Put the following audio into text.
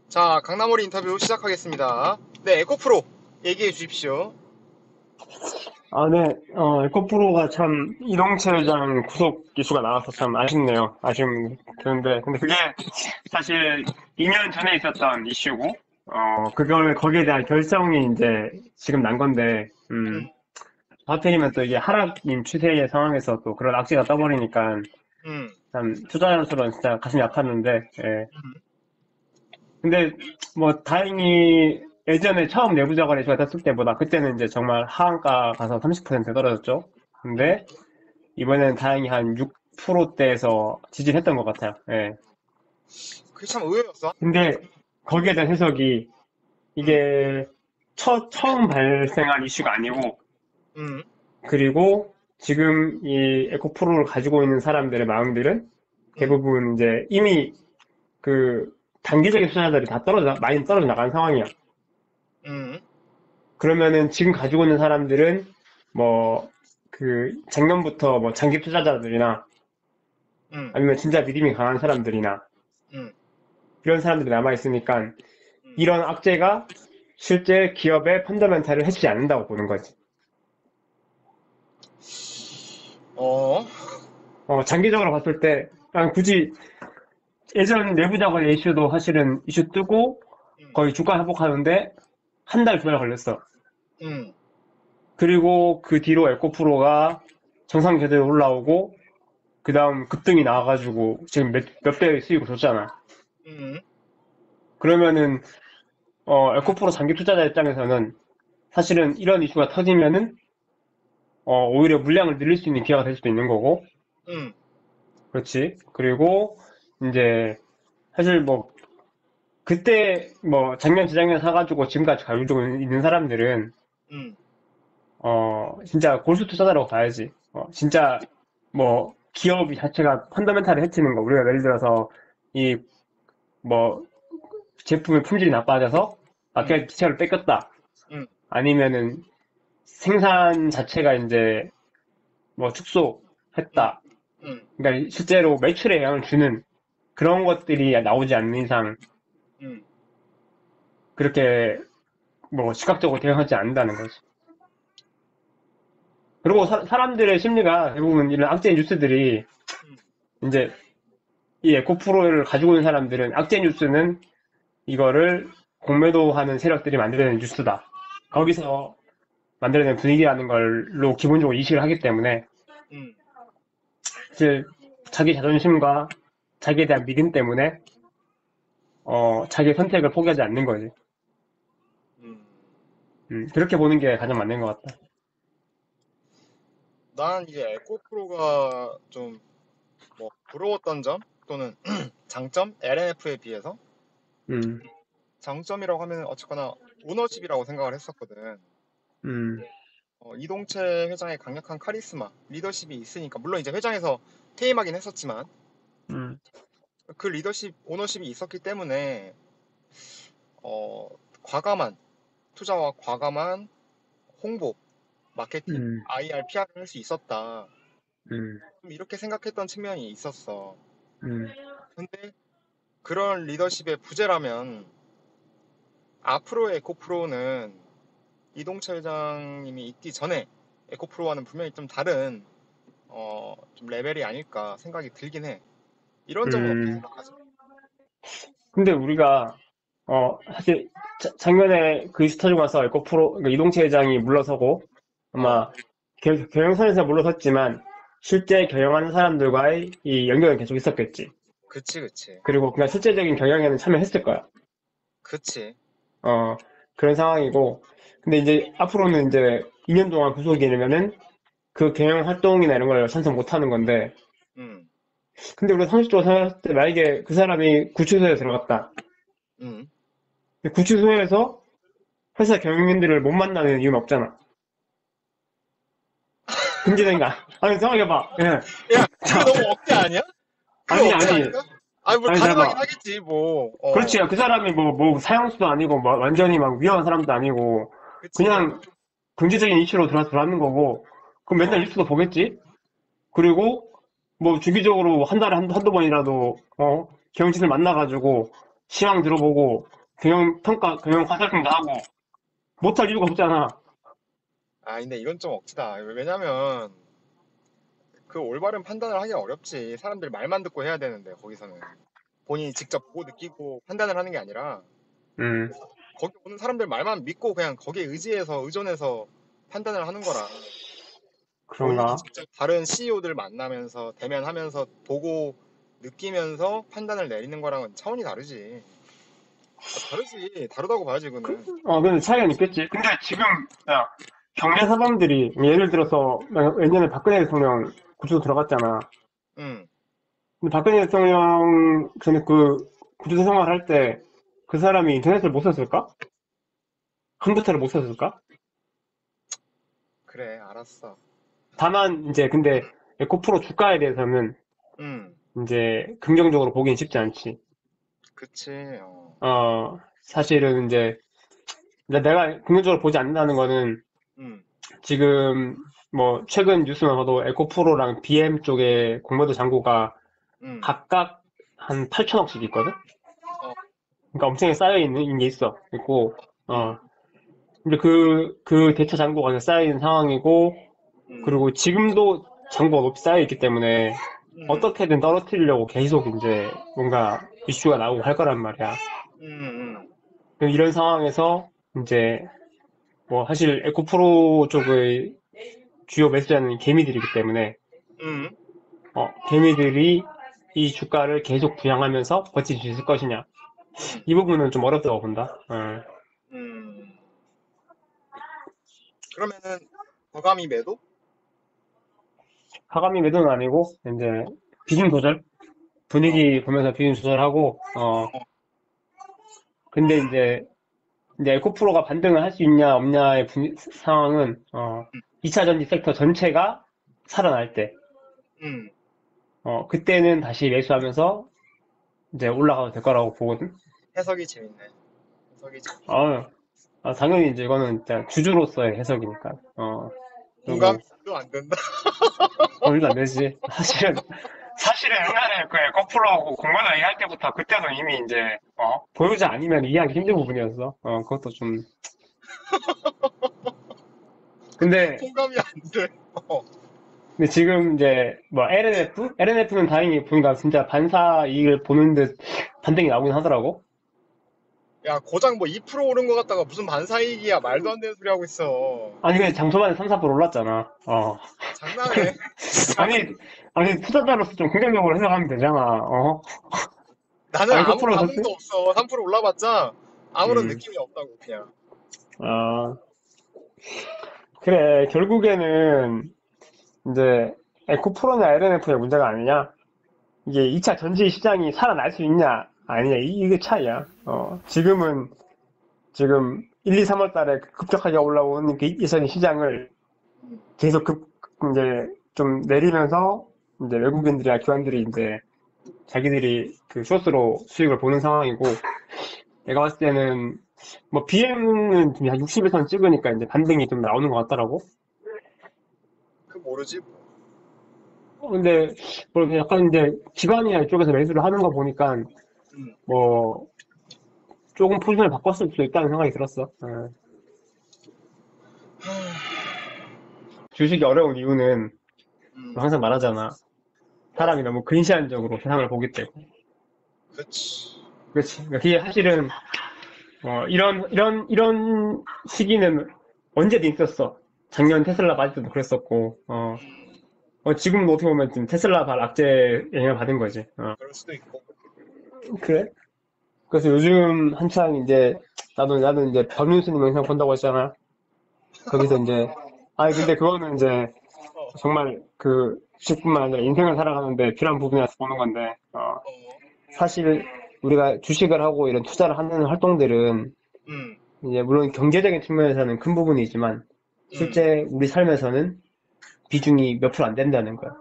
자, 강남오리 인터뷰 시작하겠습니다. 네, 에코프로 얘기해 주십시오. 아, 네. 에코프로가 참 이동체장 구속 이슈가 나와서 참 아쉽네요. 아쉬움 드는데. 근데 그게 사실 2년 전에 있었던 이슈고, 거기에 대한 결정이 이제 지금 난 건데, 음, 하필이면 또 이게 하락인 추세의 상황에서 또 그런 악재가 떠버리니까 음, 참 투자자로서는 진짜 가슴이 아팠는데, 예. 음, 근데 뭐 다행히 예전에 처음 내부자관이 이슈가 됐을 때보다 그때는 이제 정말 하한가 가서 30% 떨어졌죠. 음. 근데 이번에는 다행히 한 6%대에서 지지했던 것 같아요. 예. 그게 참 의외였어. 근데 거기에 대한 해석이 음, 이게 처음 발생한 이슈가 아니고, 음, 그리고 지금 이 에코프로를 가지고 있는 사람들의 마음들은 음, 대부분 이제 이미 그 단기적인 투자자들이 다 많이 떨어져 나간 상황이야. 음, 그러면은 지금 가지고 있는 사람들은 뭐 그 작년부터 뭐 장기 투자자들이나 음, 아니면 진짜 믿음이 강한 사람들이나 음, 이런 사람들이 남아 있으니까 음. 이런 악재가 실제 기업의 펀더멘탈을 해치지 않는다고 보는 거지. 어, 장기적으로 봤을 때 난 굳이 예전 내부 자금 이슈도 사실은 이슈 뜨고 음, 거의 주가 회복하는데 한 달, 두 달 걸렸어. 음, 그리고 그 뒤로 에코프로가 정상 제대로 올라오고 그 다음 급등이 나와가지고 지금 몇 배의 수익을 줬잖아. 음, 그러면은 에코프로 장기 투자자 입장에서는 사실은 이런 이슈가 터지면은 오히려 물량을 늘릴 수 있는 기회가 될 수도 있는 거고, 음, 그렇지. 그리고 이제 사실 뭐 그때 뭐 작년 재작년 사가지고 지금까지 가지고 있는 사람들은 음, 진짜 골수 투자자라고 봐야지. 진짜 뭐 기업이 자체가 펀더멘탈을 해치는 거. 우리가 예를 들어서 이 뭐 제품의 품질이 나빠져서 음, 마켓 시장을 뺏겼다. 음, 아니면은 생산 자체가 이제 뭐 음, 축소했다. 음, 그러니까 실제로 매출에 영향을 주는 그런 것들이 나오지 않는 이상 음. 그렇게 뭐 시각적으로 대응하지 않는다는 거지. 그리고 어, 사람들의 심리가 대부분 이런 악재 뉴스들이 음, 이제 이 에코프로를 가지고 있는 사람들은 악재 뉴스는 이거를 공매도하는 세력들이 만들어낸 뉴스다. 음, 거기서 만들어낸 분위기라는 걸로 기본적으로 인식을 하기 때문에 음, 사실 자기 자존심과 자기에 대한 믿음 때문에 자기의 선택을 포기하지 않는 거지. 음. 그렇게 보는 게 가장 맞는 것 같다. 난 이게 에코프로가 좀 뭐 부러웠던 점 또는 장점 LNF에 비해서 음, 장점이라고 하면 어쨌거나 오너십이라고 생각을 했었거든. 음, 이동채 회장의 강력한 카리스마, 리더십이 있으니까 물론 이제 회장에서 퇴임하긴 했었지만 음, 그 리더십, 오너십이 있었기 때문에 어, 과감한 투자와 과감한 홍보, 마케팅, 음, IR, PR을 할 수 있었다. 음, 좀 이렇게 생각했던 측면이 있었어. 음, 근데 그런 리더십의 부재라면 앞으로의 에코프로는 이동철 회장님이 있기 전에 에코프로와는 분명히 좀 다른 좀 레벨이 아닐까 생각이 들긴 해. 이런 점은 어떻게 음. 생각하세요? 근데 우리가 사실 작년에 그 이슈 터지고 나서 에코프로 그러니까 이동채 회장이 물러서고 어, 아마 경영선에서 물러섰지만 실제 경영하는 사람들과의 이 연결은 계속 있었겠지. 그치, 그치, 그리고 그냥 실제적인 경영에는 참여했을 거야. 그치. 어, 그런 상황이고. 근데 이제 앞으로는 이제 2년 동안 구속이 되면은 그 경영 활동이나 이런 걸 찬성 못 하는 건데. 음, 근데 우리가 상식적으로 생각했을 때 만약에 그 사람이 구치소에 들어갔다. 음. 구치소에서 회사 경영인들을 못 만나는 이유는 없잖아. 금지된가? 아니, 생각해봐. 예. 야, 그거 자, 너무 억지 아니야? 그거 아니, 억지 아니. 아닌가? 아니, 뭘 아니, 잘 가능하긴 봐. 하겠지, 뭐. 그렇지. 그 사람이 뭐, 사형수도 아니고, 뭐 완전히 막 위험한 사람도 아니고, 그치. 그냥 경제적인 이슈로 들어왔는 거고, 그럼 맨날 어, 뉴스도 보겠지? 그리고, 뭐, 주기적으로 한 달에 한두 번이라도, 경영진을 만나가지고, 시황 들어보고, 경영 컨설팅도 하고, 못할 이유가 없잖아. 아, 근데 이건 좀 억지다. 왜냐면 그 올바른 판단을 하기 어렵지. 사람들 말만 듣고 해야 되는데 거기서는 본인이 직접 보고 느끼고 판단을 하는 게 아니라 음, 거기 오는 사람들 말만 믿고 그냥 거기에 의존해서 판단을 하는 거라. 본인이 그런가? 직접 다른 CEO들 만나면서 대면하면서 보고 느끼면서 판단을 내리는 거랑은 차원이 다르지. 다르지. 다르다고 봐야지, 그거는. 근데 차이가 있겠지. 근데 지금, 야, 경제 사범들이, 예를 들어서, 예전에 박근혜 대통령 구치소 들어갔잖아. 응. 근데 박근혜 대통령 전에 그 구치소 생활할 때 그 사람이 인터넷을 못 썼을까? 컴퓨터를 못 썼을까? 그래, 알았어. 다만, 이제, 근데, 에코프로 주가에 대해서는, 응. 이제, 긍정적으로 보기는 쉽지 않지. 그치. 어. 사실은 이제, 내가 긍정적으로 보지 않는다는 거는, 응. 지금, 뭐, 최근 뉴스만 봐도 에코프로랑 BM 쪽에 공매도 잔고가 응. 각각 한 8천억씩 있거든? 어. 그러니까 엄청나게 쌓여있는 게 있고, 응. 근데 그 대처 잔고가 계속 쌓여있는 상황이고, 응. 그리고 지금도 잔고가 높이 쌓여있기 때문에, 응. 어떻게든 떨어뜨리려고 계속 이제 뭔가 이슈가 나오고 할 거란 말이야. 응. 응. 그럼 이런 상황에서 이제 뭐 사실 에코프로 쪽의 주요 매수자는 개미들이기 때문에, 응. 개미들이 이 주가를 계속 부양하면서 버틸 수 있을 것이냐. 응. 이 부분은 좀 어렵다고 본다. 응. 그러면은 과감히 매도? 하감이 매도는 아니고, 이제 비중 조절? 어. 분위기 보면서 비중 조절하고, 어. 근데 이제 에코프로가 반등을 할 수 있냐, 없냐의 상황은, 응. 2차 전지 섹터 전체가 살아날 때, 응. 그때는 다시 매수하면서 이제 올라가도 될 거라고 보거든. 해석이 재밌네. 해석이 재밌어. 아, 당연히 이제 이거는 진짜 주주로서의 해석이니까. 공감이 그리고, 또 안 된다. 일도 안 되지. 사실은 옛날에 그 에코프로하고 공매도 얘기할 때부터 그때도 이미 이제, 보유자 아니면 이해하기 힘든 부분이었어. 그것도 좀. 근데, 공감이 안 돼. 어. 근데 지금 이제 뭐 LNF? LNF는 다행히 보니까 진짜 반사 이익을 보는 듯 반등이 나오긴 하더라고. 야, 고작 뭐 2% 오른 것 같다가 무슨 반사이익이야. 말도 안 되는 소리 하고 있어. 아니 근데 장초반에 3, 4% 올랐잖아. 장난해. 진짜. 아니 아니 투자자로서 좀 긍정적으로 생각하면 되잖아. 나는 아니 아무 거꾸로 샀지? 반응도 없어. 3% 올라봤자 아무런 음. 느낌이 없다고, 그냥. 아 그래 결국에는 이제 에코프로나 LNF의 문제가 아니냐. 이게 2차 전지 시장이 살아날 수 있냐 아니냐 이게 차이야. 지금 1, 2, 3월 달에 급격하게 올라온 그 예전 시장을 계속 이제 좀 내리면서 이제 외국인들이나 기관들이 이제 자기들이 그 쇼스로 수익을 보는 상황이고 내가 봤을 때는 뭐 BM은 한 60에선 찍으니까 이제 반등이 좀 나오는 것 같더라고. 그 모르지. 근데 뭐 약간 이제 기관이나 이쪽에서 매수를 하는 거 보니까 음. 뭐 조금 포지션을 바꿨을 수도 있다는 생각이 들었어. 주식이 어려운 이유는 음. 항상 말하잖아. 뭐, 사람이 너무 근시안적으로 세상을 보기 때문에. 그치. 그렇지. 그러니까 그게 사실은 이런 시기는 언제든 있었어. 작년 테슬라 빠질 때도 그랬었고, 지금도 어떻게 보면 지금 테슬라 발 악재 영향을 받은 거지. 그럴 수도 있고. 그래? 그래서 요즘 한창 이제, 나도 이제 변윤수님 영상 본다고 했잖아. 거기서 이제, 아니, 근데 그거는 이제, 어. 정말 그, 주식뿐만 아니라 인생을 살아가는데 필요한 부분이라서 보는 건데, 어. 사실 우리가 주식을 하고 이런 투자를 하는 활동들은 음. 이제 물론 경제적인 측면에서는 큰 부분이지만 음. 실제 우리 삶에서는 비중이 몇 프로 안 된다는 거야.